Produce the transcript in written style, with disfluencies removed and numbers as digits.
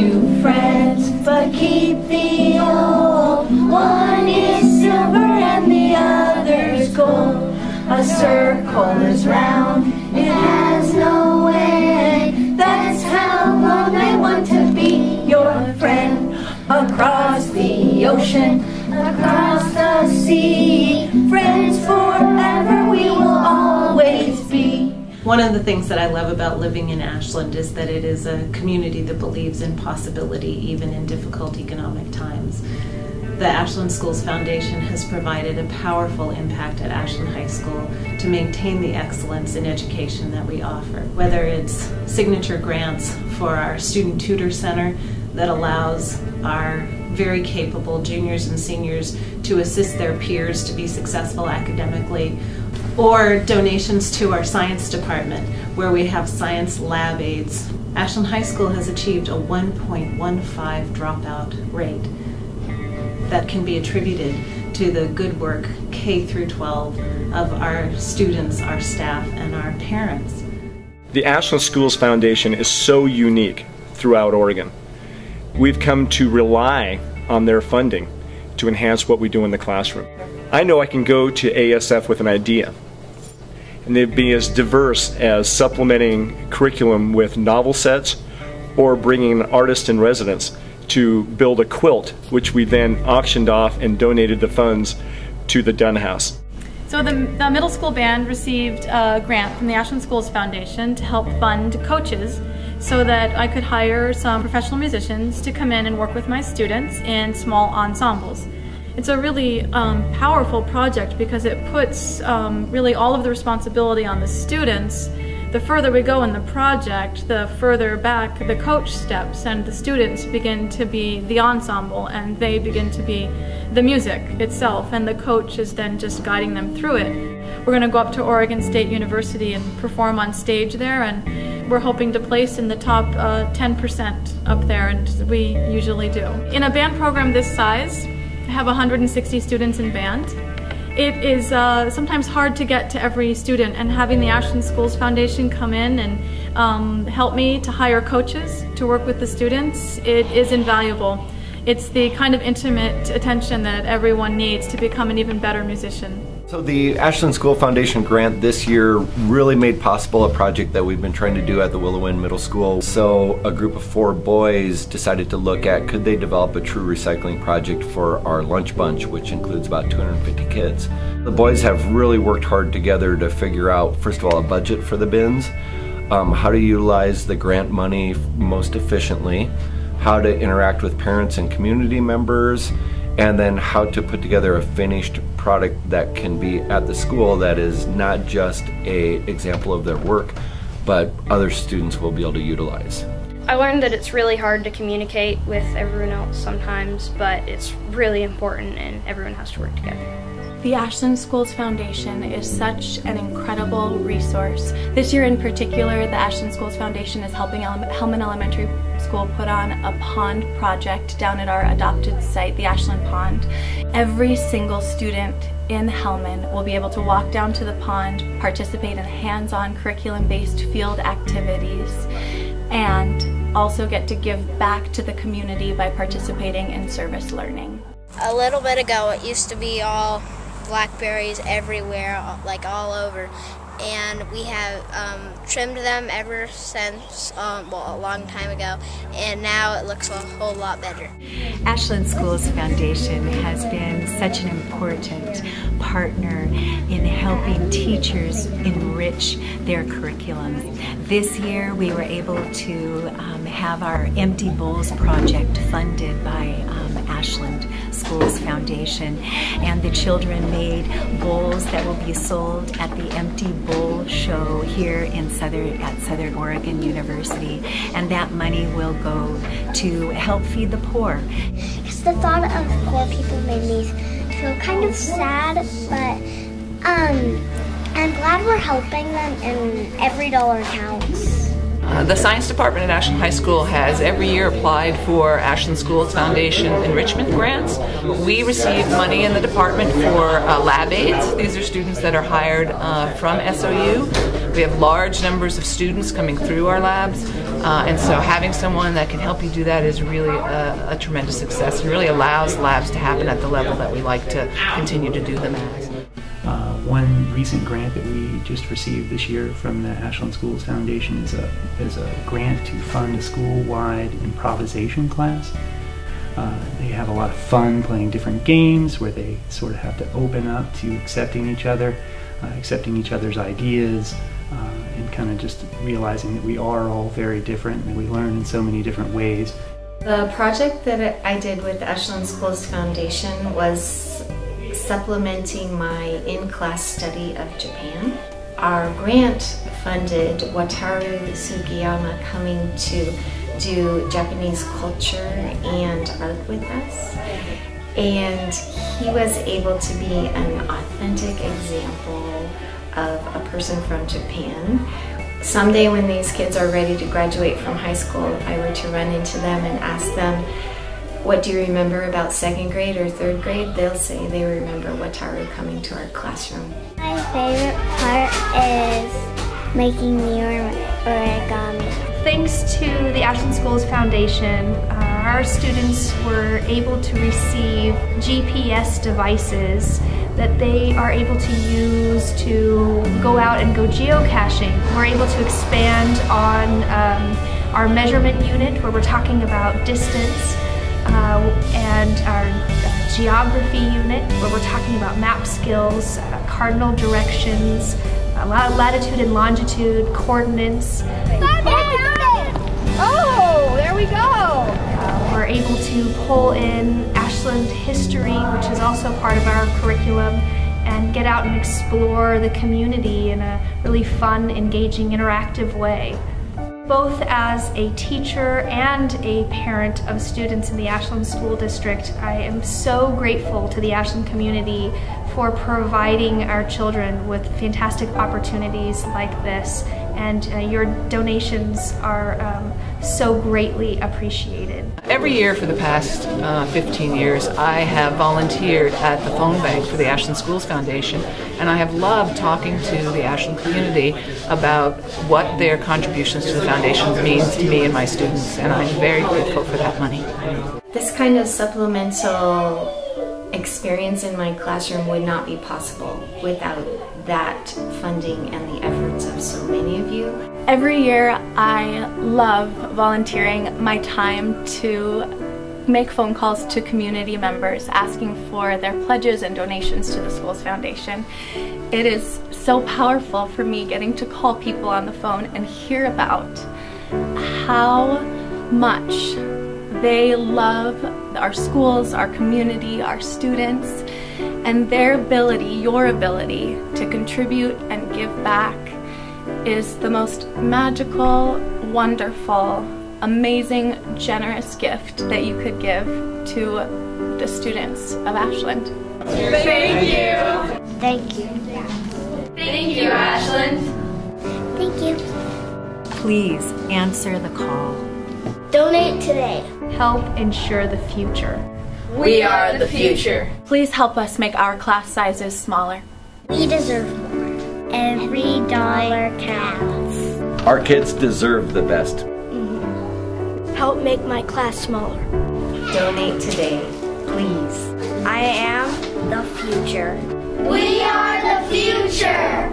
new friends, but keep the old. One is silver and the other's gold. A circle is round, it has no end. That's how long I want to be your friend. Across the ocean, across the sea, friends forever we will always be. One of the things that I love about living in Ashland is that it is a community that believes in possibility even in difficult economic times. The Ashland Schools Foundation has provided a powerful impact at Ashland High School to maintain the excellence in education that we offer. Whether it's signature grants for our Student Tutor Center that allows our very capable juniors and seniors to assist their peers to be successful academically, or donations to our science department where we have science lab aids. Ashland High School has achieved a 1.15 dropout rate that can be attributed to the good work K through 12 of our students, our staff, and our parents. The Ashland Schools Foundation is so unique throughout Oregon. We've come to rely on their funding to enhance what we do in the classroom. I know I can go to ASF with an idea, and they'd be as diverse as supplementing curriculum with novel sets or bringing an artist in residence to build a quilt, which we then auctioned off and donated the funds to the Dunn House. So the middle school band received a grant from the Ashland Schools Foundation to help fund coaches so that I could hire some professional musicians to come in and work with my students in small ensembles. It's a really powerful project because it puts really all of the responsibility on the students. The further we go in the project, the further back the coach steps and the students begin to be the ensemble and they begin to be the music itself, and the coach is then just guiding them through it. We're going to go up to Oregon State University and perform on stage there, and we're hoping to place in the top 10% up there, and we usually do. In a band program this size, I have 160 students in band. It is sometimes hard to get to every student, and having the Ashland Schools Foundation come in and help me to hire coaches to work with the students, it is invaluable. It's the kind of intimate attention that everyone needs to become an even better musician. So the Ashland School Foundation grant this year really made possible a project that we've been trying to do at the Willow Inn Middle School. So a group of 4 boys decided to look at could they develop a true recycling project for our lunch bunch, which includes about 250 kids. The boys have really worked hard together to figure out, first of all, a budget for the bins, how to utilize the grant money most efficiently, how to interact with parents and community members, and then how to put together a finished product that can be at the school that is not just an example of their work, but other students will be able to utilize. I learned that it's really hard to communicate with everyone else sometimes, but it's really important and everyone has to work together. The Ashland Schools Foundation is such an incredible resource. This year in particular, the Ashland Schools Foundation is helping Hellman Elementary School put on a pond project down at our adopted site, the Ashland Pond. Every single student in Hellman will be able to walk down to the pond, participate in hands-on curriculum-based field activities, and also get to give back to the community by participating in service learning. A little bit ago, it used to be all blackberries everywhere, like all over, and we have trimmed them ever since, well, a long time ago, and now it looks a whole lot better. Ashland Schools Foundation has been such an important partner in helping teachers enrich their curriculum. This year we were able to have our Empty Bowls project funded by Ashland Schools Foundation, and the children made bowls that will be sold at the Empty Bowl show here in Southern Oregon University, and that money will go to help feed the poor. Because the thought of poor people made me feel kind of sad, but I'm glad we're helping them and every dollar counts. The science department at Ashland High School has every year applied for Ashland Schools Foundation enrichment grants. We receive money in the department for lab aids. These are students that are hired from SOU We have large numbers of students coming through our labs, and so having someone that can help you do that is really a tremendous success, and really allows labs to happen at the level that we like to continue to do them at. One recent grant that we just received this year from the Ashland Schools Foundation is a grant to fund a school-wide improvisation class. They have a lot of fun playing different games where they sort of have to open up to accepting each other, accepting each other's ideas, and kind of just realizing that we are all very different and we learn in so many different ways. The project that I did with the Ashland Schools Foundation was supplementing my in-class study of Japan. Our grant funded Wataru Sugiyama coming to do Japanese culture and art with us, and he was able to be an authentic example of a person from Japan. Someday when these kids are ready to graduate from high school, if I were to run into them and ask them, what do you remember about 2nd grade or 3rd grade? They'll say they remember Wataru coming to our classroom. My favorite part is making the origami. Thanks to the Ashland Schools Foundation, our students were able to receive GPS devices that they are able to use to go out and go geocaching. We're able to expand on our measurement unit, where we're talking about distance, and our geography unit, where we're talking about map skills, cardinal directions, latitude and longitude, coordinates. Oh, there we go! We're able to pull in Ashland history, which is also part of our curriculum, and get out and explore the community in a really fun, engaging, interactive way. Both as a teacher and a parent of students in the Ashland School District, I am so grateful to the Ashland community for providing our children with fantastic opportunities like this, and your donations are so greatly appreciated. Every year for the past 15 years, I have volunteered at the phone bank for the Ashland Schools Foundation, and I have loved talking to the Ashland community about what their contributions to the foundation means to me and my students, and I'm very grateful for that money. This kind of supplemental experience in my classroom would not be possible without that funding and the efforts of so many of you. Every year I love volunteering my time to make phone calls to community members asking for their pledges and donations to the Schools Foundation. It is so powerful for me getting to call people on the phone and hear about how much they love our schools, our community, our students, and their ability, your ability, to contribute and give back is the most magical, wonderful, amazing, generous gift that you could give to the students of Ashland. Thank you. Thank you. Thank you, Ashland. Thank you. Please answer the call. Donate today. Help ensure the future. We are the future. Please help us make our class sizes smaller. We deserve more. Every dollar counts. Our kids deserve the best. Help make my class smaller. Donate today, please. I am the future. We are the future.